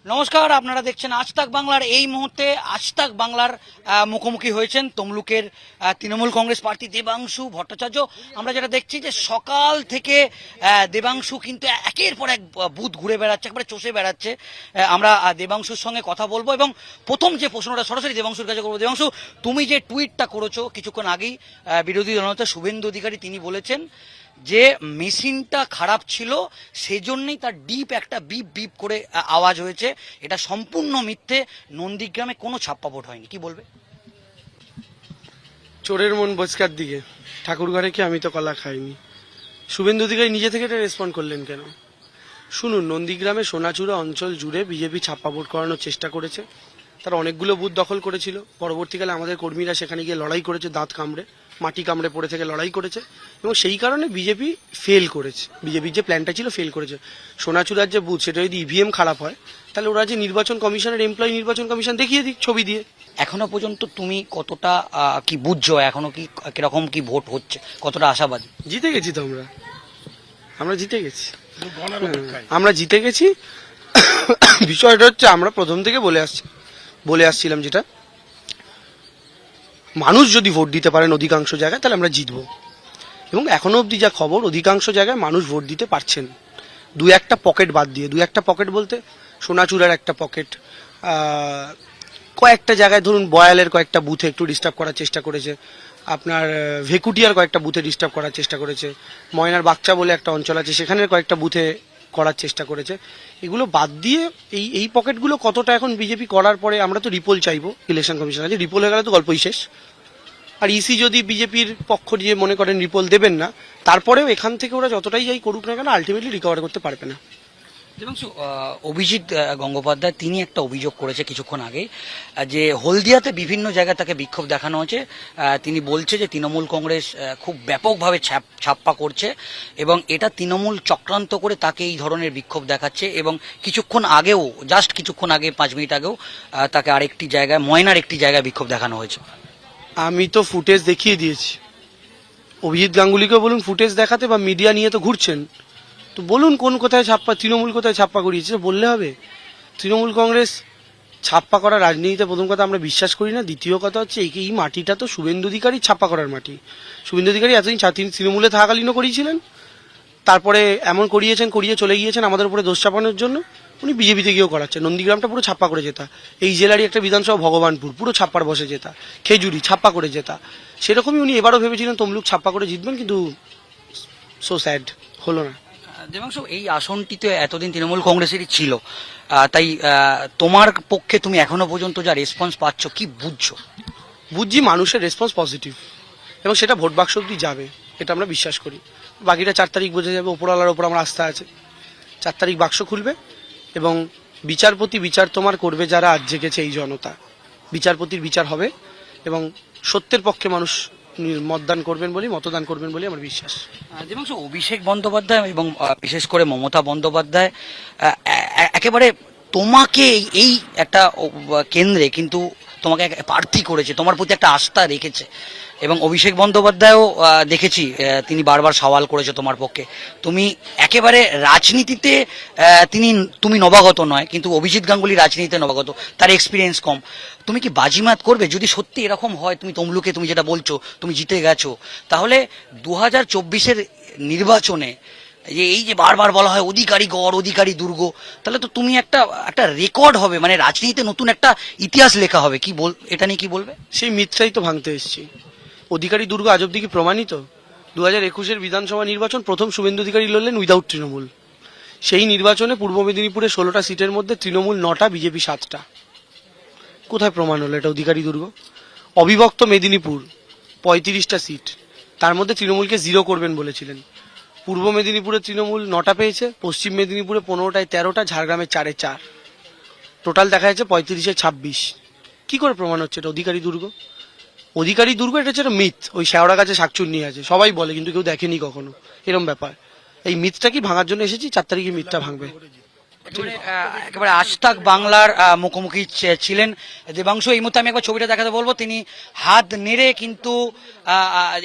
নমস্কার, আপনারা দেখছেন আজ তাক বাংলার। এই মুহূর্তে আজ তাক বাংলার মুখোমুখি হয়েছেন তমলুকের তৃণমূল কংগ্রেস প্রার্থী দেবাংশু ভট্টাচার্য। আমরা যেটা দেখছি যে সকাল থেকে দেবাংশু কিন্তু একের পর এক বুথ ঘুরে বেড়াচ্ছে, একবারে চষে বেড়াচ্ছে। আমরা দেবাংশুর সঙ্গে কথা বলবো এবং প্রথম যে প্রশ্নটা সরাসরি দেবাংশুর কাছে করবো। দেবাংশু, তুমি যে টুইটটা করেছো কিছুক্ষণ আগেই বিরোধী দলনেতা শুভেন্দু অধিকারী, তিনি বলেছেন যে মেশিনটা খারাপ ছিল, সেজন্যই তার ডিপ একটা বিপ বিপ করে আওয়াজ হয়েছে। এটা সম্পূর্ণ মিথ্যে, নন্দীগ্রামে কোনো ছাপ্পা ভোট হয়নি। কি বলবে? চোরের মন বচকার দিকে, ঠাকুর ঘরে কি আমি তো কলা খাইনি। শুভেন্দু অধিকারী নিজে থেকে এটা রেসপন্ড করলেন কেন? শুনুন, নন্দীগ্রামে সোনাচূড়া অঞ্চল জুড়ে বিজেপি ছাপ্পা ভোট করানোর চেষ্টা করেছে। তারা অনেকগুলো বুথ দখল করেছিল। পরবর্তীকালে আমাদের কর্মীরা সেখানে গিয়ে লড়াই করেছে, দাঁত কামড়ে, মাটি কামড়ে পড়ে থেকে লড়াই করেছে এবং সেই কারণে বিজেপি ফেল করেছে। বিজেপির যে প্ল্যানটা ছিল ফেল করেছে। সোনাচূড়ার যে বুথ, সেটা যদি ইভিএম খারাপ হয় তাহলে ওরা যে নির্বাচন কমিশনের এমপ্লয়ি, নির্বাচন কমিশন দেখিয়ে দিক ছবি দিয়ে। এখনো পর্যন্ত তুমি কতটা কি বুঝছো, এখনো কি কিরকম কি ভোট হচ্ছে, কতটা আশাবাদী? জিতে গেছি তো আমরা জিতে গেছি, আমরা জিতে গেছি। বিষয়টা হচ্ছে, আমরা প্রথম থেকে বলে আসছিলাম যেটা, মানুষ যদি ভোট দিতে পারেন অধিকাংশ জায়গায় তাহলে আমরা জিতবো। এবং এখনো অবধি যা খবর, অধিকাংশ জায়গায় মানুষ ভোট দিতে পারছেন। দু একটা পকেট বাদ দিয়ে, দু একটা পকেট বলতে সোনাচূড়ার একটা পকেট, কয়েকটা জায়গায় ধরুন বয়ালের কয়েকটা বুথে একটু ডিস্টার্ব করার চেষ্টা করেছে, আপনার ভেকুটিয়ার কয়েকটা বুথে ডিস্টার্ব করার চেষ্টা করেছে, ময়নার বাগচা বলে একটা অঞ্চল আছে সেখানের কয়েকটা বুথে করার চেষ্টা করেছে। এগুলো বাদ দিয়ে এই পকেটগুলো কতটা এখন বিজেপি করার পরে, আমরা তো রিপোল চাইবো ইলেকশন কমিশন আছে, রিপোল হয়ে গেলে তো গল্পই শেষ। আর ইসি যদি বিজেপির পক্ষ দিয়ে মনে করেন রিপোল দেবেন না, তারপরেও এখান থেকে ওরা যতটাই যাই করুক না কেন আলটিমেটলি রিকভার করতে পারবে না। দেবাংশু, অভিজিৎ গঙ্গোপাধ্যায় তিনি একটা অভিযোগ করেছে কিছুক্ষণ আগে যে হলদিয়াতে বিভিন্ন জায়গায় তাকে বিক্ষোভ দেখানো হয়েছে। তিনি বলছে যে তৃণমূল কংগ্রেস খুব ব্যাপকভাবে ছাপ্পা করছে এবং এটা তৃণমূল চক্রান্ত করে তাকে এই ধরনের বিক্ষোভ দেখাচ্ছে। এবং কিছুক্ষণ আগেও, জাস্ট কিছুক্ষণ আগে 5 মিনিট আগেও তাকে আরেকটি জায়গায়, ময়নার একটি জায়গায় বিক্ষোভ দেখানো হয়েছে। আমি তো ফুটেজ দেখিয়ে দিয়েছি। অভিজিৎ গাঙ্গুলিকে বলুন ফুটেজ দেখাতে, বা মিডিয়া নিয়ে তো ঘুরছেন, তো বলুন কোন কোথায় ছাপ্পা, তৃণমূল কোথায় ছাপ্পা করিয়েছে বললে হবে? তৃণমূল কংগ্রেস ছাপ্পা করা রাজনীতিতে প্রথম কথা আমরা বিশ্বাস করি না। দ্বিতীয় কথা হচ্ছে, এই মাটিটা তো শুভেন্দু অধিকারী ছাপ্পা করার মাটি। শুভেন্দু অধিকারী এতদিন তিনি তৃণমূলে থাকাকালীনও করিয়েছিলেন, তারপরে এমন করিয়ে চলে গিয়েছেন আমাদের উপরে দোষ চাপানোর জন্য। উনি বিজেপিতে গিয়েও করাচ্ছেন। নন্দীগ্রামটা পুরো ছাপ্পা করে যেতা, এই জেলারই একটা বিধানসভা ভগবানপুর পুরো ছাপ্পার বসে যেতা, খেজুরি ছাপ্পা করে যেতা। সেরকমই উনি এবারও ভেবেছিলেন তমলুক ছাপ্পা করে জিতবেন, কিন্তু সো স্যাড, হলো না। দেবাংশু, এই আসনটিতে এতদিন তৃণমূল কংগ্রেসেরই ছিল, তাই তোমার পক্ষে তুমি এখনো পর্যন্ত যা রেসপন্স পাচ্ছ, কি বুঝছো? বুঝছি মানুষের রেসপন্স পজিটিভ এবং সেটা ভোট বাক্স অব্দি যাবে, এটা আমরা বিশ্বাস করি। বাকিটা 4 তারিখ বোঝা যাবে। ওপরওয়ালার ওপর আমার আস্থা আছে। 4 তারিখ বাক্স খুলবে এবং বিচারপতি বিচার তোমার করবে যারা আজ জেগেছে এই জনতা। বিচারপতির বিচার হবে এবং সত্যের পক্ষে মানুষ মতদান করবেন বলে আমার বিশ্বাস। দেবাংশু, অভিষেক বন্দ্যোপাধ্যায় এবং বিশেষ করে মমতা বন্দ্যোপাধ্যায় একেবারে তোমাকে এই একটা কেন্দ্রে কিন্তু তোমাকে প্রার্থী করেছে, তোমার প্রতি একটা আস্থা রেখেছে। এবং অভিষেক বন্দ্যোপাধ্যায়ও দেখেছি তিনি বারবার সওয়াল করেছে তোমার পক্ষে। তুমি একেবারে রাজনীতিতে তুমি নবাগত নয়, কিন্তু অভিজিৎ গাঙ্গুলি রাজনীতিতে নবাগত, তার এক্সপিরিয়েন্স কম। তুমি কি বাজিমাত করবে যদি সত্যি এরকম হয়? তুমি তমলুকে, তুমি যেটা বলছো তুমি জিতে গেছো, তাহলে 2024-এর নির্বাচনে এই যে বারবার বলা হয় অধিকারী গড়, অধিকারী দুর্গ, তাহলে তো তুমি একটা রেকর্ড হবে, মানে রাজনীতিতে নতুন একটা ইতিহাস লেখা হবে। এটা নিয়ে কি বলবে? সেই মিথ্যাই তো ভাঙতে এসেছি। অধিকারী দুর্গ আজ অব্দি কি প্রমাণিত? 2021-এর বিধানসভা নির্বাচন প্রথম শুভেন্দু অধিকারী লড়লেন উইদাউট তৃণমূল। সেই নির্বাচনে পূর্ব মেদিনীপুরে 16টা সিটের মধ্যে তৃণমূল 9টা, বিজেপি 7টা। কোথায় প্রমাণ হলো এটা অধিকারী দুর্গ? অবিভক্ত মেদিনীপুর 35টা সিট, তার মধ্যে তৃণমূলকে 0 করবেন বলেছিলেন। পূর্ব মেদিনীপুরে তৃণমূল 9টা পেয়েছে, পশ্চিম মেদিনীপুরে 15টায় 13টা, ঝাড়গ্রামে 4-এ 4, টোটাল দেখা যাচ্ছে 35-এ 26। কি করে প্রমাণ হচ্ছে এটা অধিকারী দুর্গ? অধিকারী দুর্গ এটা হচ্ছে একটা মিথ। ওই শেওড়া গাছে শাকচুন্নি আছে সবাই বলে, কিন্তু কেউ দেখেনি কখনো, এরম ব্যাপার। এই মিথটা কি ভাঙার জন্য এসেছি। 4 তারিখে মিথটা ভাঙবে। একেবারে আজতাক বাংলার মুখোমুখি ছিলেন দেবাংশু। এই মুহূর্তে আমি একবার ছবিটা দেখাতে বলবো। তিনি হাত নেড়ে কিন্তু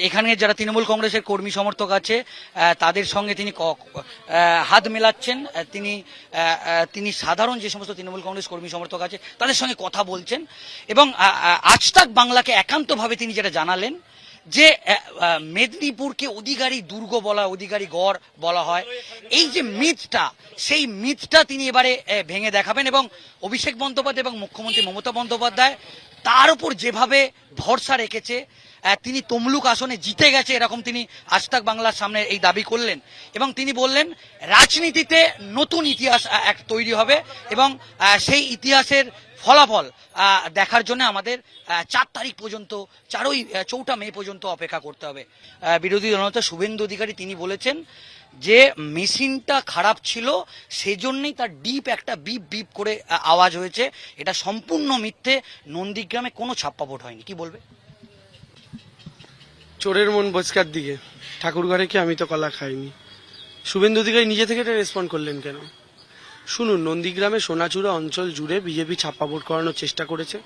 এখানে যারা তৃণমূল কংগ্রেসের কর্মী সমর্থক আছে তাদের সঙ্গে তিনি হাত মেলাচ্ছেন। তিনি সাধারণ যে সমস্ত তৃণমূল কংগ্রেস কর্মী সমর্থক আছে তাদের সঙ্গে কথা বলছেন এবং আজতাক বাংলাকে একান্তভাবে তিনি যেটা জানালেন যে মেদিনীপুরকে অধিকারী দুর্গ বলা, অধিকারী গড় বলা হয়, এই যে মিথটা, সেই মিথটা তিনি এবারে ভেঙে দেখাবেন এবং অভিষেক বন্দ্যোপাধ্যায় এবং মুখ্যমন্ত্রী মমতা বন্দ্যোপাধ্যায় তার উপর যেভাবে ভরসা রেখেছে, তিনি তমলুক আসনে জিতে গেছে এরকম তিনি আজতাক বাংলার সামনে এই দাবি করলেন এবং তিনি বললেন রাজনীতিতে নতুন ইতিহাস এক তৈরি হবে এবং সেই ইতিহাসের ফলাফল দেখার জন্য আমাদের 4 তারিখ পর্যন্ত 4টা মে পর্যন্ত অপেক্ষা করতে হবে। বিরোধী দলনেতা শুভেন্দু অধিকারী তিনি বলেছেন যে মেশিনটা খারাপ ছিল, সেজন্যই তার একটা বিপ বিপ করে আওয়াজ হয়েছে। এটা সম্পূর্ণ মিথ্যে, নন্দীগ্রামে কোনো ছাপ্পা ভোট হয়নি। কি বলবে? চোরের মন বচকার দিকে, ঠাকুর ঘরে কি আমি তো কলা খাইনি। শুভেন্দু অধিকারী নিজে থেকে এটা রেসপন্ড করলেন কেন? শুনুন, নন্দীগ্রামে সোনাচূড়া অঞ্চল জুড়ে বিজেপি ছাপ্পা ভোট করানোর চেষ্টা করেছে।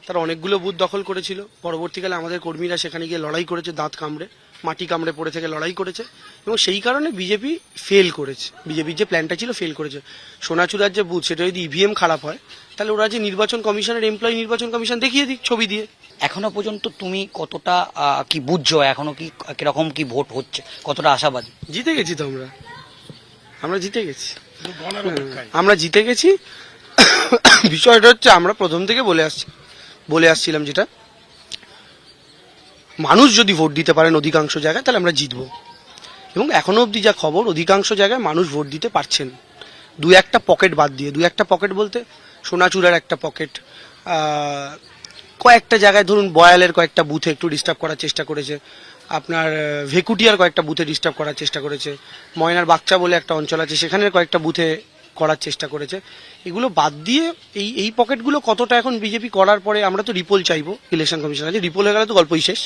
তারা অনেকগুলো বুথ দখল করেছিল। পরবর্তীকালে আমাদের কর্মীরা সেখানে গিয়ে লড়াই করেছে, দাঁত কামড়ে, মাটি কামড়ে পড়ে থেকে লড়াই করেছে এবং সেই কারণে বিজেপি ফেল করেছে। বিজেপির যে প্ল্যানটা ছিল ফেল করেছে। সোনাচূড়ার যে বুথ, সেটা যদি ইভিএম খারাপ হয় তাহলে ওরা যে নির্বাচন কমিশনের এমপ্লয়ি, নির্বাচন কমিশন দেখিয়ে দিক ছবি দিয়ে। এখনো পর্যন্ত তুমি কতটা কি বুঝছো, এখনো কি কিরকম কি ভোট হচ্ছে, কতটা আশাবাদী? জিতে গেছি তো আমরা জিতে গেছি, আমরা জিতে গেছি। বিষয়টা হচ্ছে আমরা প্রথম থেকে বলে আসছিলাম যেটা, মানুষ যদি ভোট দিতে পারেন অধিকাংশ জায়গায় তাহলে আমরা জিতবো এবং এখনো অবধি যা খবর অধিকাংশ জায়গায় মানুষ ভোট দিতে পারছেন। 2-1টা পকেট বাদ দিয়ে, 2-1টা পকেট বলতে সোনাচূড়ার একটা পকেট, কয়েকটা জায়গায় ধরুন বয়ালের কয়েকটা বুথে একটু ডিস্টার্ব করার চেষ্টা করেছে, আপনার ভেকুটিয়ার কয়েকটা বুথে ডিস্টার্ব করার চেষ্টা করেছে, ময়নার বাগচা বলে একটা অঞ্চল আছে সেখানের কয়েকটা বুথে করার চেষ্টা করেছে। এগুলো বাদ দিয়ে এই পকেটগুলো কতটা এখন বিজেপি করার পরে আমরা তো রিপোল চাইবো ইলেকশন কমিশন আছে, রিপোল হয়ে গেলে তো গল্পই শেষ।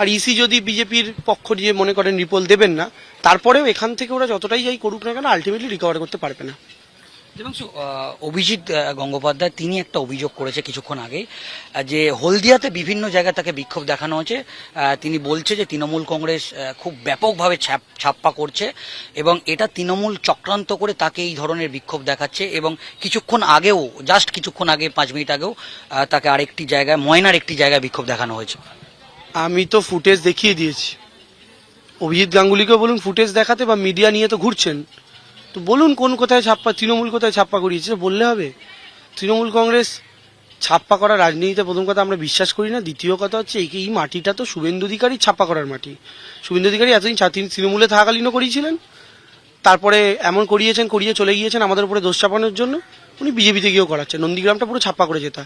আর ইসি যদি বিজেপির পক্ষ দিয়ে মনে করেন রিপোল দেবেন না, তারপরেও এখান থেকে ওরা যতটাই যাই করুক না কেন আলটিমেটলি রিকভার করতে পারবে না। দেবাংশু, অভিজিৎ গঙ্গোপাধ্যায় তিনি একটা অভিযোগ করেছে কিছুক্ষণ আগে যে হলদিয়াতে বিভিন্ন জায়গায় তাকে বিক্ষোভ দেখানো হয়েছে। তিনি বলছে যে তৃণমূল কংগ্রেস খুব ব্যাপকভাবে ছাপ্পা করছে এবং এটা তৃণমূল চক্রান্ত করে তাকে এই ধরনের বিক্ষোভ দেখাচ্ছে এবং কিছুক্ষণ আগেও, জাস্ট কিছুক্ষণ আগে 5 মিনিট আগেও তাকে আরেকটি জায়গায়, ময়নার একটি জায়গায় বিক্ষোভ দেখানো হয়েছে। আমি তো ফুটেজ দেখিয়ে দিয়েছি। অভিজিৎ গাঙ্গুলিকেও বলুন ফুটেজ দেখাতে, বা মিডিয়া নিয়ে তো ঘুরছেন, তো বলুন কোন কোথায় ছাপ্পা, তৃণমূল কোথায় ছাপ্পা করিয়েছে বললে হবে? তৃণমূল কংগ্রেস ছাপ্পা করা রাজনীতিতে প্রথম কথা আমরা বিশ্বাস করি না। দ্বিতীয় কথা হচ্ছে এই মাটিটা তো শুভেন্দু অধিকারী ছাপ্পা করার মাটি। শুভেন্দু অধিকারী এতদিন তৃণমূলে থাকাকালীনও করিয়েছিলেন, তারপরে এমন করিয়ে চলে গিয়েছেন আমাদের উপরে দোষ চাপানোর জন্য। উনি বিজেপিতে গিয়েও করাচ্ছেন। নন্দীগ্রামটা পুরো ছাপ্পা করে যেতা।